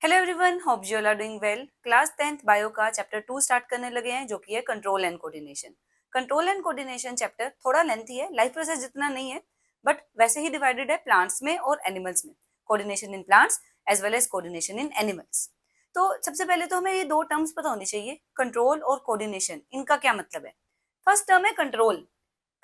Hello everyone, hope you all are doing well. Class 10th bio का chapter 2 start करने लगे हैं, जो कि है control and coordination. Control and coordination chapter थोड़ा लेंथी है, लाइफ प्रोसेस जितना नहीं है, बट वैसे ही डिवाइडेड है प्लांट्स में और एनिमल्स में। Coordination in plants as well as coordination in animals. तो सबसे पहले तो हमें ये दो टर्म्स पता होनी चाहिए, कंट्रोल और कोऑर्डिनेशन, इनका क्या मतलब है। फर्स्ट टर्म है कंट्रोल।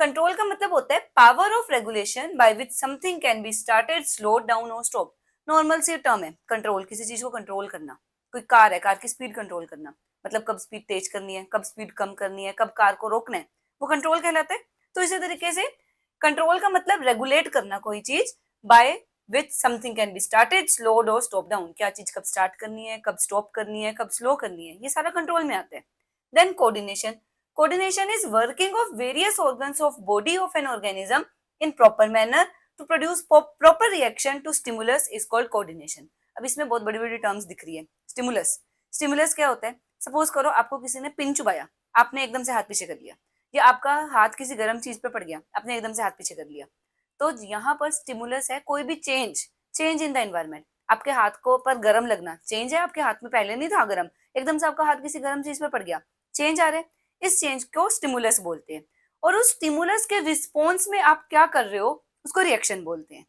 कंट्रोल का मतलब होता है power of regulation by which something can be started, slowed down और स्टॉप। नॉर्मल सी टर्म है कंट्रोल, किसी चीज को कंट्रोल करना। कोई कार है, कार की स्पीड कंट्रोल करना, मतलब कब स्पीड तेज करनी है, कब स्पीड कम करनी है, कब कार को रोकना है, वो कंट्रोल कहलाता है। तो इसी तरीके से कंट्रोल का मतलब रेगुलेट करना कोई चीज by which something can be started, slowed और स्टॉप डाउन। क्या चीज कब स्टार्ट करनी है, कब स्टॉप करनी है, कब स्लो करनी है, ये सारा कंट्रोल में आता है। Then coordination. Coordination is working of various organs of body of an organism in proper manner to produce proper reaction to stimulus is called coordination. अब इसमें बहुत बड़ी बड़ी टर्म्स दिख रही है। स्टिमुलस, स्टिमुलस क्या होता है? सपोज करो आपको किसी ने पिन चुबाया, आपने एकदम से हाथ पीछे कर लिया, या आपका हाथ किसी गर्म चीज पे पड़ गया, आपने एकदम से हाथ पीछे कर लिया। तो यहाँ पर स्टिमुलस है कोई भी change, change in the environment. आपके हाथ को पर गर्म लगना चेंज है, आपके हाथ में पहले नहीं था गर्म, एकदम से आपका हाथ किसी गर्म चीज पे पड़ गया, चेंज आ रहा है। इस चेंज को स्टिमुलस बोलते हैं। और उस स्टिमुलस के रिस्पॉन्स में आप क्या कर रहे हो, उसको रिएक्शन बोलते हैं।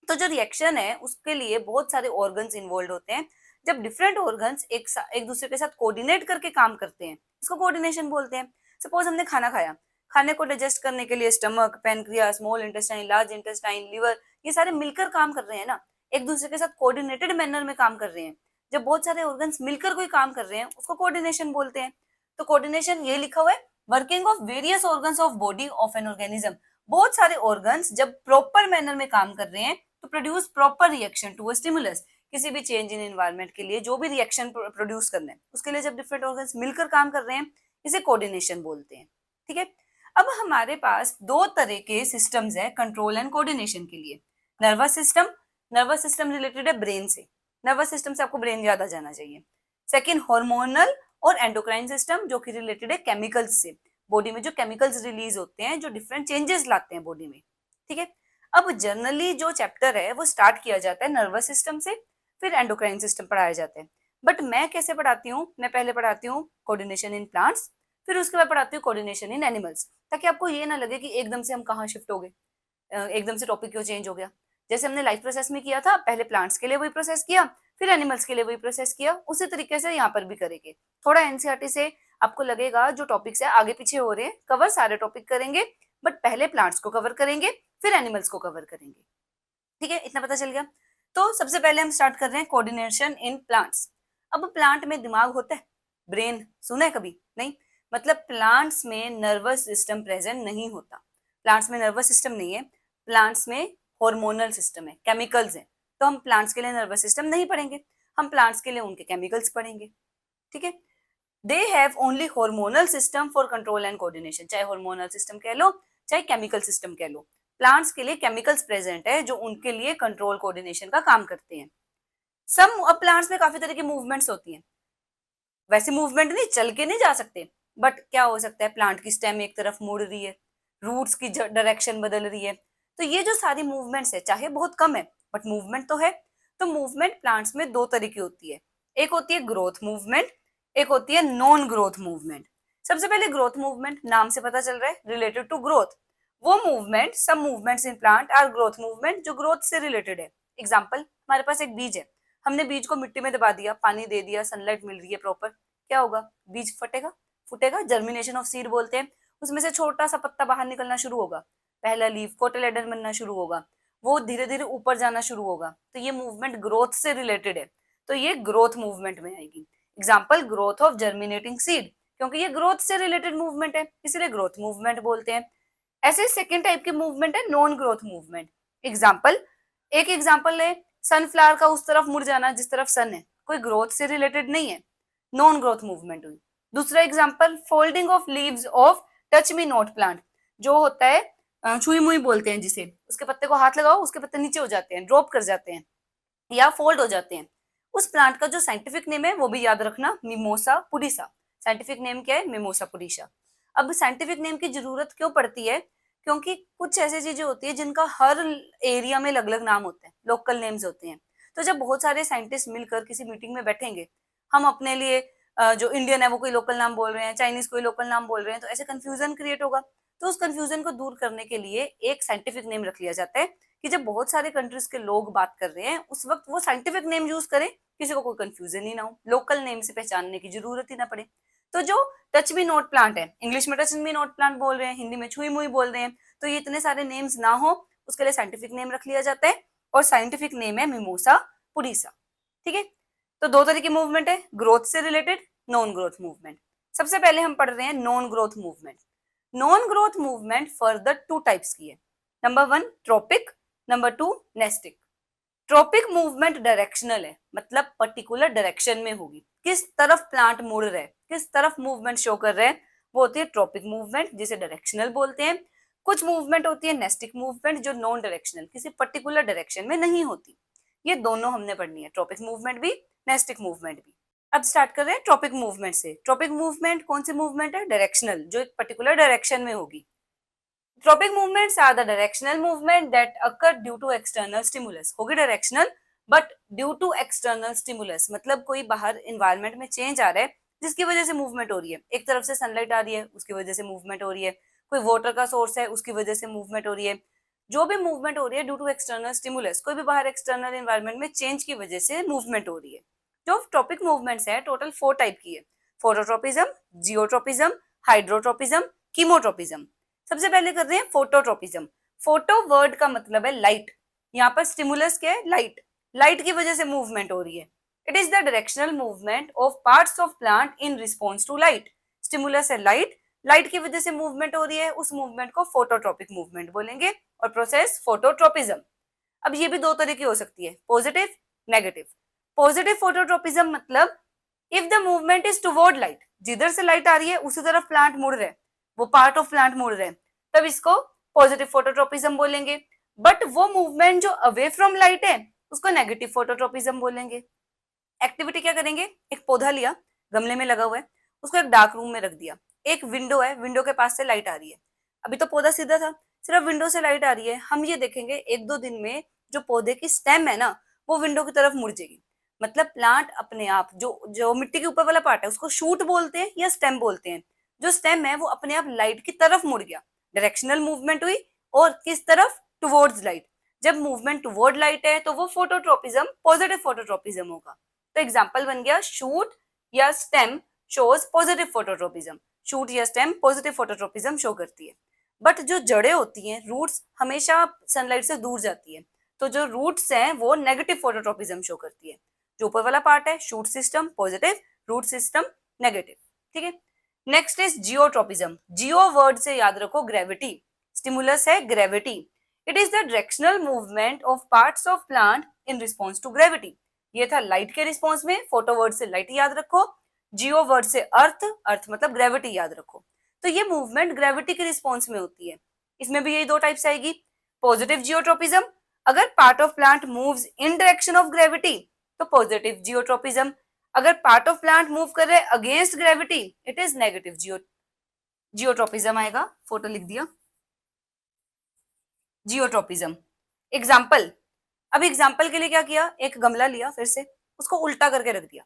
तो जो रिएक्शन है उसके लिए बहुत सारे ऑर्गन्स इन्वॉल्व होते हैं। जब डिफरेंट ऑर्गन्स एक दूसरे के साथ कोऑर्डिनेट करके काम करते हैं, इसको कोऑर्डिनेशन बोलते हैं। सपोज हमने खाना खाया, खाने को डाइजेस्ट करने के लिए stomach, pancreas, small intestine, large intestine, liver, ये सारे मिलकर काम कर रहे हैं ना, एक दूसरे के साथ कोऑर्डिनेटेड मैनर में काम कर रहे हैं। जब बहुत सारे ऑर्गन्स मिलकर कोई काम कर रहे हैं उसको कोऑर्डिनेशन बोलते हैं। तो कोऑर्डिनेशन ये लिखा हुआ है, working of various organs of body of an organism. बहुत सारे ऑर्गन्स जब प्रॉपर मैनर में काम कर रहे हैं तो produce proper reaction to a stimulus. किसी भी चेंज इन एनवायरनमेंट के लिए जो भी रिएक्शन प्रोड्यूस करना है उसके लिए जब डिफरेंट ऑर्गन्स मिलकर काम कर रहे हैं, इसे कोऑर्डिनेशन बोलते हैं। ठीक है। अब हमारे पास दो तरह के सिस्टम्स है कंट्रोल एंड कोऑर्डिनेशन के लिए। Nervous system, nervous system related है ब्रेन से, नर्वस सिस्टम से आपको ब्रेन याद आ जाना चाहिए। सेकेंड हार्मोनल और एंडोक्राइन सिस्टम, जो कि रिलेटेड है केमिकल्स से, बॉडी में जो केमिकल्स रिलीज होते हैं जो डिफरेंट चेंजेस लाते हैं बॉडी में। ठीक है। अब जनरली जो चैप्टर है वो स्टार्ट किया जाता है नर्वस सिस्टम से, फिर एंडोक्राइन सिस्टम पढ़ाया जाता है। बट मैं कैसे पढ़ाती हूँ, मैं पहले पढ़ाती हूँ कोऑर्डिनेशन इन प्लांट्स, फिर उसके बाद पढ़ाती हूँ कोऑर्डिनेशन इन एनिमल्स, ताकि आपको ये ना लगे कि एकदम से हम कहाँ शिफ्ट हो गए, एकदम से टॉपिक क्यों चेंज हो गया। जैसे हमने लाइफ प्रोसेस में किया था, पहले प्लांट्स के लिए वही प्रोसेस किया, फिर एनिमल्स के लिए वही प्रोसेस किया, उसी तरीके से यहाँ पर भी करेंगे। थोड़ा एनसीईआरटी से आपको लगेगा जो टॉपिक्स है आगे पीछे हो रहे हैं, कवर सारे टॉपिक करेंगे, बट पहले प्लांट्स को कवर करेंगे, फिर एनिमल्स को कवर करेंगे। ठीक है, इतना पता चल गया। तो सबसे पहले हम स्टार्ट कर रहे हैं कोऑर्डिनेशन इन प्लांट्स। अब प्लांट में दिमाग होता है, ब्रेन सुना है कभी? नहीं। मतलब प्लांट्स में नर्वस सिस्टम प्रेजेंट नहीं होता, प्लांट्स में नर्वस सिस्टम नहीं है, प्लांट्स में हार्मोनल सिस्टम है, केमिकल्स है। तो हम प्लांट्स के लिए नर्वस सिस्टम नहीं पढ़ेंगे, हम प्लांट्स के लिए उनके केमिकल्स पढ़ेंगे। ठीक है। They have only hormonal system for control and coordination, चाहे हार्मोनल सिस्टम कह लो चाहे केमिकल सिस्टम कह लो, प्लांट्स के लिए केमिकल्स प्रेजेंट है जो उनके लिए कंट्रोल कोऑर्डिनेशन का काम करते हैं। सम अब प्लांट्स में काफी तरह की मूवमेंट्स होती हैं, वैसे मूवमेंट नहीं, चल के नहीं जा सकते, बट क्या हो सकता है, प्लांट की स्टेम एक तरफ मुड़ रही है, रूट्स की डायरेक्शन बदल रही है। तो ये जो सारी मूवमेंट्स है, चाहे बहुत कम है बट मूवमेंट तो है। तो मूवमेंट प्लांट्स में दो तरह की होती है, एक होती है ग्रोथ मूवमेंट, एक होती है नॉन ग्रोथ मूवमेंट। सबसे पहले ग्रोथ मूवमेंट, नाम से पता चल रहा है रिलेटेड टू ग्रोथ। वो movement, some movements in plant are growth movement, जो ग्रोथ से रिलेटेड है। एग्जाम्पल, हमारे पास एक बीज है, हमने बीज को मिट्टी में दबा दिया, पानी दे दिया, सनलाइट मिल रही है प्रॉपर, क्या होगा, बीज फटेगा, फूटेगा, जर्मिनेशन ऑफ सीड बोलते हैं। उसमें से छोटा सा पत्ता बाहर निकलना शुरू होगा, पहला लीफ, कोटिलेडन बनना शुरू होगा, वो धीरे धीरे ऊपर जाना शुरू होगा। तो ये मूवमेंट ग्रोथ से रिलेटेड है, तो ये ग्रोथ मूवमेंट में आएगी। Example, growth of germinating seed, क्योंकि ये ग्रोथ से रिलेटेड मूवमेंट है इसलिए ग्रोथ मूवमेंट बोलते हैं। ऐसे सेकेंड टाइप की मूवमेंट है नॉन ग्रोथ मूवमेंट। एग्जाम्पल, एक एग्जाम्पल है, सनफ्लावर का उस तरफ मुड़ जाना जिस तरफ सन है, कोई ग्रोथ से रिलेटेड नहीं है, नॉन ग्रोथ मूवमेंट हुई। दूसरा example, folding of leaves of touch me not plant, जो होता है छुई मुई बोलते हैं जिसे, उसके पत्ते को हाथ लगाओ उसके पत्ते नीचे हो जाते हैं, ड्रॉप कर जाते हैं या फोल्ड हो जाते हैं। उस प्लांट का जो साइंटिफिक नेम है वो भी याद रखना, मिमोसा पुडिसा। साइंटिफिक नेम क्या है? मिमोसा पुडिसा। अब साइंटिफिक नेम की जरूरत क्यों पड़ती है? क्योंकि कुछ ऐसी चीजें होती है जिनका हर एरिया में अलग अलग नाम होता है, लोकल नेम्स होते हैं। तो जब बहुत सारे साइंटिस्ट मिलकर किसी मीटिंग में बैठेंगे, हम अपने लिए जो इंडियन है वो कोई लोकल नाम बोल रहे हैं, चाइनीज कोई लोकल नाम बोल रहे हैं, तो ऐसे कंफ्यूजन क्रिएट होगा। तो उस कंफ्यूजन को दूर करने के लिए एक साइंटिफिक नेम रख लिया जाता है कि जब बहुत सारे कंट्रीज के लोग बात कर रहे हैं उस वक्त वो साइंटिफिक नेम यूज करें, किसी को कोई कंफ्यूजन ही ना हो, लोकल नेम से पहचानने की जरूरत ही ना पड़े। तो जो टच मी नॉट प्लांट है, इंग्लिश में टच मी नॉट प्लांट बोल रहे हैं, हिंदी में छुई मुई बोल रहे हैं, तो ये इतने सारे नेम्स ना हो उसके लिए साइंटिफिक नेम रख लिया जाता है, और साइंटिफिक नेम है मिमोसा पुरीसा। ठीक है, तो दो तरह की मूवमेंट है, ग्रोथ से रिलेटेड, नॉन ग्रोथ मूवमेंट। सबसे पहले हम पढ़ रहे हैं non growth movement. Non growth movement further two types की है। Number 1 tropic, number 2 nastic. Tropic movement directional है, मतलब पर्टिकुलर डायरेक्शन में होगी, किस तरफ प्लांट मुड़ रहा है, किस तरफ मूवमेंट शो कर रहे हैं, वो होती है ट्रॉपिक मूवमेंट, जिसे डायरेक्शनल बोलते हैं। कुछ मूवमेंट होती है नेस्टिक मूवमेंट, जो नॉन डायरेक्शनल, किसी पर्टिकुलर डायरेक्शन में नहीं होती। ये दोनों हमने पढ़नी है, ट्रॉपिक मूवमेंट भी, नेस्टिक मूवमेंट भी। अब स्टार्ट कर रहे हैं ट्रॉपिक मूवमेंट से। ट्रॉपिक मूवमेंट कौन सी मूवमेंट है? डायरेक्शनल, जो एक पर्टिकुलर डायरेक्शन में होगी। Tropic movements are the directional movement that occur due to external stimulus. होगी directional but due to external stimulus, मतलब कोई बाहर इन्वायरमेंट में चेंज आ रहा है जिसकी वजह से मूवमेंट हो रही है। एक तरफ से सनलाइट आ रही है उसकी वजह से मूवमेंट हो रही है, कोई वाटर का सोर्स है उसकी वजह से मूवमेंट हो रही है। जो भी मूवमेंट हो रही है ड्यू टू एक्सटर्नल स्टिमुलस, कोई भी बाहर एक्सटर्नल इन्वायरमेंट में चेंज की वजह से मूवमेंट हो रही है। जो ट्रॉपिक मूवमेंट्स है टोटल 4 टाइप की है, फोटोट्रोपिज्म, जियोट्रोपिज्म, हाइड्रोट्रोपिज्म, कीमोट्रोपिज्म। सबसे पहले कर रहे हैं फोटोट्रोपिज्म। फोटो वर्ड का मतलब है लाइट, यहाँ पर स्टिमुलस क्या है? लाइट। लाइट की वजह से मूवमेंट हो रही है। It is the directional movement of parts of plant in response to light. Stimulus है लाइट, लाइट की वजह से मूवमेंट हो रही है, उस मूवमेंट को फोटोट्रोपिक मूवमेंट बोलेंगे, और प्रोसेस फोटोट्रोपिज्म। अब ये भी दो तरह की हो सकती है, पॉजिटिव, नेगेटिव। पॉजिटिव फोटोट्रोपिज्म मतलब if the movement is toward light, जिधर से लाइट आ रही है उसी तरफ प्लांट मुड़ रहे हैं, वो पार्ट ऑफ प्लांट मुड़ रहे हैं, तब इसको पॉजिटिव फोटोट्रोपिज्म बोलेंगे। बट वो मूवमेंट जो अवे फ्रॉम लाइट है उसको नेगेटिव फोटोट्रोपिज्म बोलेंगे। एक्टिविटी क्या करेंगे? एक पौधा लिया, गमले में लगा हुआ है, उसको एक डार्क रूम में रख दिया। एक विंडो है, विंडो के पास से लाइट आ रही है। अभी तो पौधा सीधा था, सिर्फ विंडो से लाइट आ रही है। हम ये देखेंगे 1-2 दिन में जो पौधे की स्टेम है ना, वो विंडो की तरफ मुड़ जाएगी। मतलब प्लांट अपने आप, जो जो मिट्टी के ऊपर वाला पार्ट है उसको शूट बोलते हैं या स्टेम बोलते हैं। जो स्टेम है वो अपने आप लाइट की तरफ मुड़ गया, डायरेक्शनल मूवमेंट हुई, और किस तरफ? Towards light. जब मूवमेंट टुवर्ड लाइट है तो वो फोटोट्रोपिज्म, पॉजिटिव फोटोट्रोपिज्म होगा। तो एग्जाम्पल बन गया शूट या stem shows positive phototropism. Shoot या स्टेम पॉजिटिव फोटोट्रोपिज्म शो करती है। बट जो जड़ें होती हैं, रूट्स, हमेशा सनलाइट से दूर जाती है, तो जो रूट्स हैं वो नेगेटिव फोटोट्रोपिज्म शो करती है। जो ऊपर वाला पार्ट है shoot system positive, root system negative. ठीक है, next is geotropism. Geo word से याद रखो ग्रेविटी, स्टिमुलस है gravity. It is the directional movement of parts of plant in response to gravity. ये था लाइट के रिस्पॉन्स में, फोटो वर्ड से लाइट याद रखो, जियो वर्ड से अर्थ, अर्थ मतलब ग्रेविटी याद रखो। तो ये मूवमेंट ग्रेविटी के रिस्पॉन्स में होती है। इसमें भी यही दो टाइप्स आएगी, पॉजिटिव जियोट्रोपिज्म, अगर part of plant moves in direction of gravity तो पॉजिटिव जियोट्रोपिज्म, अगर पार्ट ऑफ प्लांट मूव कर रहे हैं against gravity it is negative geotropism आएगा। फोटो लिख दिया, जियोट्रोपिज्म। एग्जाम्पल, अब एग्जाम्पल के लिए क्या किया, एक गमला लिया, फिर से उसको उल्टा करके रख दिया।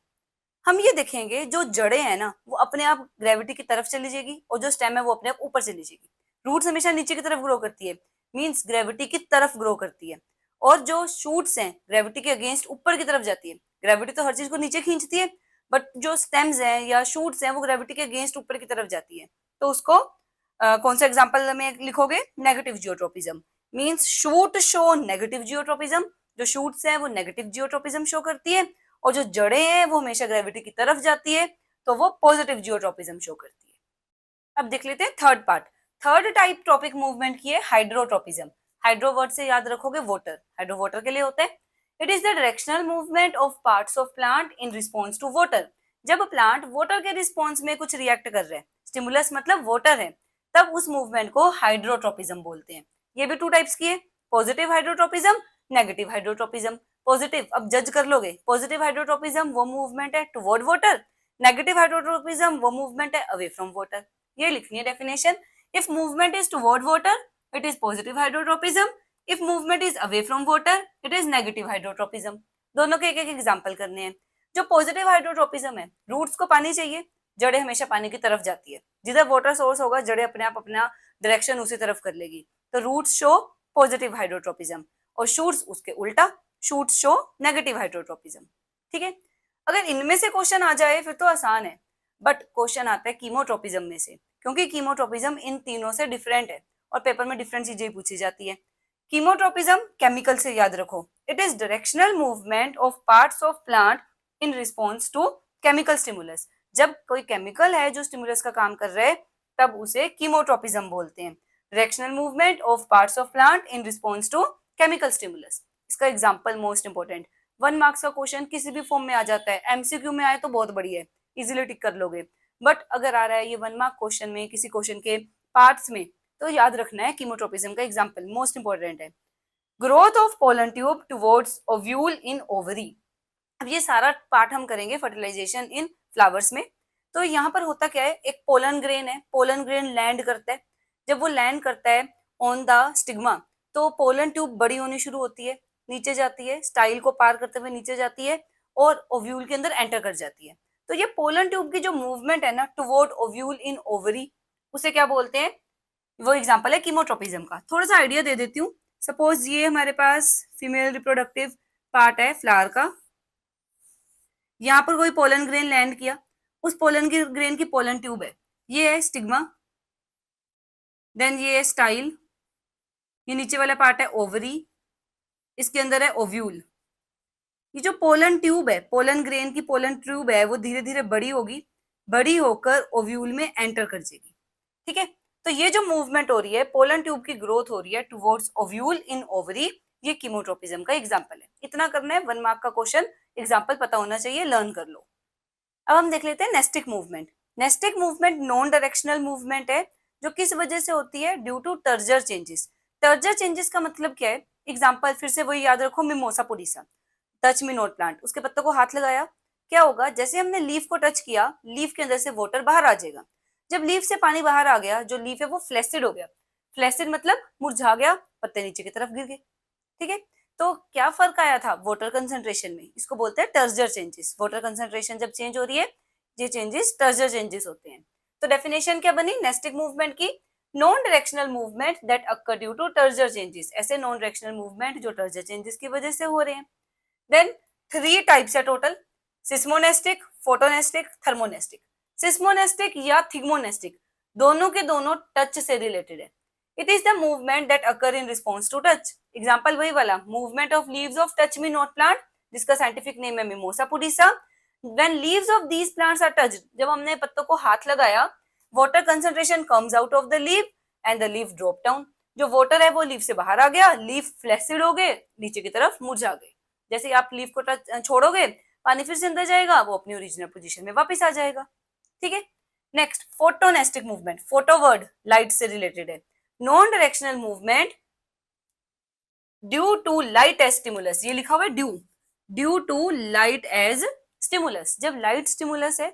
हम ये देखेंगे जो जड़ें हैं ना वो अपने आप ग्रेविटी की तरफ चली जाएगी, और जो स्टेम है वो अपने आप ऊपर चली जाएगी। रूट्स हमेशा नीचे की तरफ ग्रो करती है, मींस ग्रेविटी की तरफ ग्रो करती है, और जो शूट्स हैं ग्रेविटी के अगेंस्ट ऊपर की तरफ जाती है। ग्रेविटी तो हर चीज को नीचे खींचती है, बट जो स्टेम्स हैं या शूट्स हैं वो ग्रेविटी के अगेंस्ट ऊपर की तरफ जाती है। तो उसको कौन सा एग्जाम्पल में लिखोगे? Negative geotropism. Means shoot show negative geotropism, जो शूट्स हैं वो नेगेटिव जियोट्रोपिज्म शो करती है, और जो जड़ें हैं वो हमेशा ग्रेविटी की तरफ जाती है, तो वो पॉजिटिव जियोट्रोपिज्म शो करती है। अब देख लेते हैं third part. Third type tropic movement की है हाइड्रोट्रोपिज्म। हाइड्रो वर्ड से याद रखोगे वाटर, हाइड्रो वाटर के लिए होता है। It is the directional movement of parts of plant in response to water. जब प्लांट वाटर के रिस्पॉन्स में कुछ रिएक्ट कर रहे हैं, स्टिमुलस मतलब वाटर है, तब उस मूवमेंट को हाइड्रोट्रोपिज्म बोलते हैं। ये भी 2 टाइप्स की है, positive hydrotropism, negative hydrotropism. Positive, अब जज कर लोगे, पॉजिटिव हाइड्रोट्रोपिज्म वो मूवमेंट है टुवर्ड वाटर, नेगेटिव हाइड्रोट्रोपिज्म वो मूवमेंट है अवे फ्रॉम वाटर। ये लिखनी है definition. If movement is toward water it is positive hydrotropism, if movement is away from water it is negative hydrotropism. दोनों के एक एक एग्जाम्पल करने हैं। जो पॉजिटिव हाइड्रोट्रोपिज्म है, रूट्स को पानी चाहिए, जड़ें हमेशा पानी की तरफ जाती है, जिधर वाटर सोर्स होगा जड़ें अपने आप अपना डायरेक्शन उसी तरफ कर लेगी, तो रूट्स शो पॉजिटिव हाइड्रोट्रोपिज्म और शूट्स उसके उल्टा, शूट्स शो नेगेटिव हाइड्रोट्रोपिज्म। ठीक है, अगर इनमें से क्वेश्चन आ जाए फिर तो आसान है, बट क्वेश्चन आता है कीमोट्रोपिज्म में से, क्योंकि कीमोट्रोपिज्म इन तीनों से डिफरेंट है और पेपर में डिफरेंट चीजें पूछी जाती है। कीमोट्रोपिज्म केमिकल से याद रखो, it is directional movement of parts of plant in response to chemical stimulus. जब कोई केमिकल है जो स्टिमुलस का काम कर रहा है तब उसे कीमोट्रोपिज्म बोलते हैं, directional movement of parts of plant in response to chemical stimulus. इसका एग्जाम्पल मोस्ट इंपोर्टेंट, 1 मार्क्स का क्वेश्चन किसी भी फॉर्म में आ जाता है, एमसीक्यू में आए तो बहुत बढ़िया है, इजीली टिक कर लोगे, बट अगर आ रहा है ये 1 मार्क क्वेश्चन में किसी क्वेश्चन के पार्ट्स में, तो याद रखना है कीमोट्रोपिज्म का एग्जाम्पल मोस्ट इंपोर्टेंट है। Growth of pollen tube towards ovule in ovary. अब ये सारा पार्ट हम करेंगे फर्टिलाइजेशन इन फ्लावर्स में। तो यहाँ पर होता क्या है, एक पोलन ग्रेन है, पोलन ग्रेन लैंड करता है, जब वो लैंड करता है ऑन द स्टिग्मा तो पोलन ट्यूब बड़ी होनी शुरू होती है, नीचे जाती है, स्टाइल को पार करते हुए नीचे जाती है और ओव्यूल के अंदर एंटर कर जाती है। तो ये पोलन ट्यूब की जो मूवमेंट है ना टुवर्ड ओव्यूल इन ओवरी, उसे क्या बोलते हैं, वो एग्जांपल है कीमोट्रोपिज्म का। थोड़ा सा आइडिया दे देती हूँ, सपोज ये हमारे पास फीमेल रिप्रोडक्टिव पार्ट है फ्लावर का, यहाँ पर कोई पोलन ग्रेन लैंड किया, उस पोलन ग्रेन की पोलन ट्यूब है, ये है स्टिग्मा, देन ये है स्टाइल, ये नीचे वाला पार्ट है ओवरी, इसके अंदर है ओव्यूल। ये जो पोलन ट्यूब है, पोलन ग्रेन की पोलन ट्यूब है, वो धीरे धीरे बड़ी होगी, बड़ी होकर ओव्यूल में एंटर कर जाएगी। ठीक है, तो ये जो मूवमेंट हो रही है, पोलन ट्यूब की ग्रोथ हो रही है टुवर्ड्स ओव्यूल इन ओवरी, ये कीमोट्रोपिज्म का एग्जांपल है। इतना करना है, 1 मार्क का क्वेश्चन, एग्जांपल पता होना चाहिए, लर्न कर लो। अब हम देख लेते हैं nastic movement. Nastic movement non directional movement है, जो किस वजह से होती है, due to turgor changes. टर्जर changes का मतलब क्या है, एग्जांपल फिर से वही याद रखो, mimosa pudica, touch me not plant, उसके पत्तों को हाथ लगाया, क्या होगा, जैसे हमने लीफ को टच किया, लीफ के अंदर से वाटर बाहर आ जाएगा। जब लीफ से पानी बाहर आ गया, जो लीफ है वो फ्लैसिड हो गया, फ्लैसिड मतलब मुरझा गया, पत्ते नीचे की तरफ गिर गए। ठीक है, तो क्या फर्क आया था वाटर कंसंट्रेशन में, इसको बोलते हैं टर्जर चेंजेस। वाटर कंसंट्रेशन जब चेंज हो रही है, ये चेंजेस टर्जर चेंजेस होते हैं। तो डेफिनेशन क्या बनी नेस्टिक मूवमेंट की, non directional movement that occur due to turgor changes, ऐसे नॉन डायरेक्शनल मूवमेंट जो टर्जर चेंजेस की वजह से हो रहे हैं। देन 3 टाइप्स है total, seismonastic, photonastic, thermonastic. Seismonastic या थिग्मोनेस्टिक, दोनों के दोनों टच से रिलेटेड है। It is the movement that occur in response to touch. Example वही वाला, movement of leaves of touch me not plant, जिसका साइंटिफिक नेम है mimosa pudica. When leaves of these plants are touched, जब हमने पत्तों को हाथ लगाया, water concentration comes out of the leave and the leaf drop down. जो water है वो लीफ से बाहर आ गया, लीफ फ्लैसिड हो गए, नीचे की तरफ मुरझा गए। जैसे आप लीफ को छोड़ोगे, पानी फिर से अंदर जाएगा, वो अपनी ओरिजिनल पोजीशन में वापस आ जाएगा। ठीक है, next photonastic movement, photo word light से रिलेटेड है, non directional movement due to light as stimulus, ये लिखा हुआ है due to light as stimulus. जब लाइट स्टिमुलस है,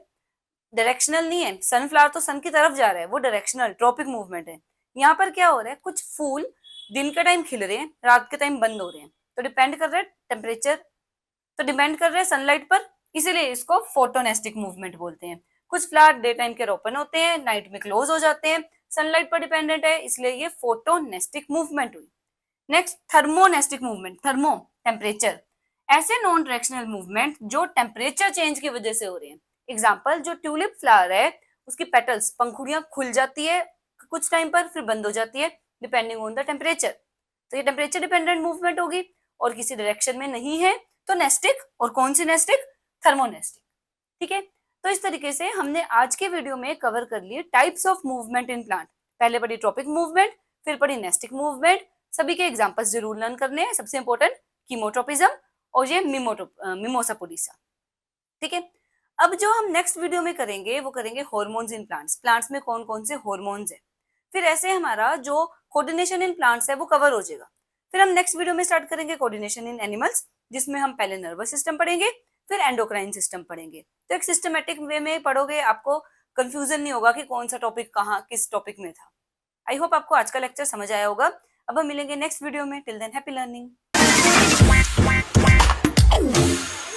डायरेक्शनल नहीं है, सनफ्लावर तो सन की तरफ जा रहा है, वो डायरेक्शनल ट्रॉपिक मूवमेंट है। यहाँ पर क्या हो रहा है, कुछ फूल दिन के टाइम खिल रहे हैं, रात के टाइम बंद हो रहे हैं, तो डिपेंड कर रहा है टेम्परेचर, तो डिपेंड कर रहे हैं सनलाइट पर, इसीलिए इसको फोटोनेस्टिक मूवमेंट बोलते हैं। कुछ फ्लावर डे टाइम के ओपन होते हैं, नाइट में क्लोज हो जाते हैं, सनलाइट पर डिपेंडेंट है, इसलिए ये फोटोनेस्टिक मूवमेंट हुई। नेक्स्ट थर्मोनेस्टिक मूवमेंट, थर्मो टेम्परेचर, ऐसे नॉन डायरेक्शनल मूवमेंट जो टेम्परेचर चेंज की वजह से हो रहे हैं। एग्जाम्पल, जो ट्यूलिप फ्लावर है उसकी पेटल्स, पंखुड़ियां खुल जाती है कुछ टाइम पर, फिर बंद हो जाती है डिपेंडिंग ऑन द टेम्परेचर, तो ये टेम्परेचर डिपेंडेंट मूवमेंट होगी और किसी डायरेक्शन में नहीं है, तो नेस्टिक। और कौन सी नेस्टिक, थर्मोनेस्टिक। ठीक है, तो इस तरीके से हमने आज के वीडियो में कवर कर लिए types of movement in plant. पहले पढ़ी ट्रॉपिक मूवमेंट, फिर पढ़ी नेस्टिक मूवमेंट, सभी के एग्जांपल्स जरूर लर्न करने हैं। सबसे इंपॉर्टेंट कीमोट्रोपिज्म और ये मिमोसा पुडीसा। ठीक है, अब जो हम नेक्स्ट वीडियो में करेंगे वो करेंगे हार्मोन्स इन प्लांट्स, प्लांट्स में कौन कौन से हार्मोन्स है, फिर ऐसे हमारा जो कोऑर्डिनेशन इन प्लांट्स है वो कवर हो जाएगा। फिर हम नेक्स्ट वीडियो में स्टार्ट करेंगे कोऑर्डिनेशन इन एनिमल्स, जिसमें हम पहले नर्वस सिस्टम पढ़ेंगे, फिर एंडोक्राइन सिस्टम पढ़ेंगे। तो एक सिस्टमेटिक वे में पढ़ोगे, आपको कंफ्यूजन नहीं होगा कि कौन सा टॉपिक कहाँ किस टॉपिक में था। आई होप आपको आज का लेक्चर समझ आया होगा। अब हम मिलेंगे नेक्स्ट वीडियो में, टिल देन हैप्पी लर्निंग।